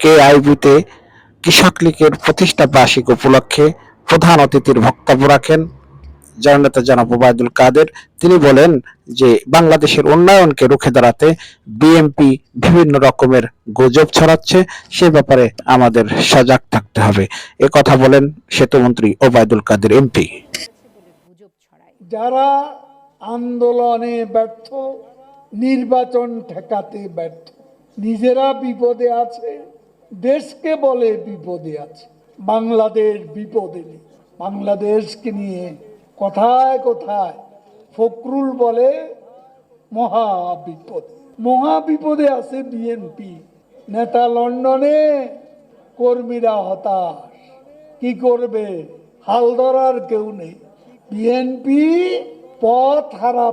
কেআইবিতে কৃষক লীগের প্রতিষ্ঠা বার্ষিকী উপলক্ষে প্রধান অতিথির বক্তব্য রাখেন জননেতা জনাব ওবায়দুল কাদের। তিনি বলেন যে বাংলাদেশের উন্নয়নকে রুখে দাঁড়াতে বিএনপি বিভিন্ন রকমের গুজব ছড়াচ্ছে, সে ব্যাপারে আমাদের সজাগ থাকতে হবে। এ কথা বলেন সেতুমন্ত্রী ওবায়দুল কাদের এমপি। যারা আন্দোলনে ব্যর্থ, নির্বাচন ঠেকাতে ব্যর্থ, নিজেরা বিপদে আছে, দেশকে বলে বিপদে আছে। বাংলাদেশ বিপদে নেই। বাংলাদেশকে নিয়ে কোথায় কোথায় ফখরুল বলে মহা বিপদ। মহা বিপদে আছে বিএনপি। নেতা লন্ডনে, কর্মীরা হতাশ। কি করবে? হাল ধরার কেউ নেই। বিএনপি পথ হারা